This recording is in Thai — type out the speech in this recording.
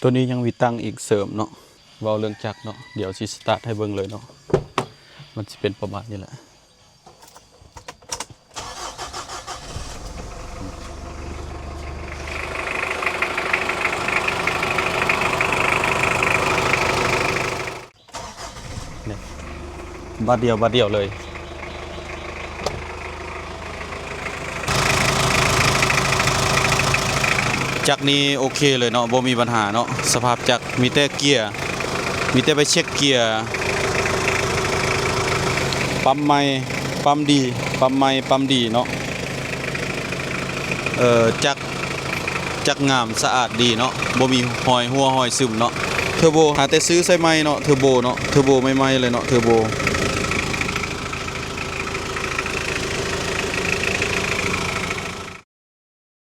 ตัวนี้ยังมีตั้งอีกเสริมเนาะเว้าเรื่องจักรเนาะเดี๋ยวสิสตาร์ทให้เบิ่งเลยเนาะมันสิเป็นประมาณนี้แหละนี่บาดเดียวเลยจักรนี้โอเคเลยเนาะบ่มีปัญหาเนาะสภาพจักรมีแต่เกียร์มีแต่ไปเช็คเกียร์ปั๊มใหม่ปั๊มดีปั๊มใหม่ปั๊มดีเนาะจักรงามสะอาดดีเนาะบ่มีหอยหัวหอยซึมเนาะเทอร์โบหาแต่ซื้อใส่ใหม่เนาะเทอร์โบเนาะเทอร์โบใหม่ๆเลยเนาะเทอร์โบ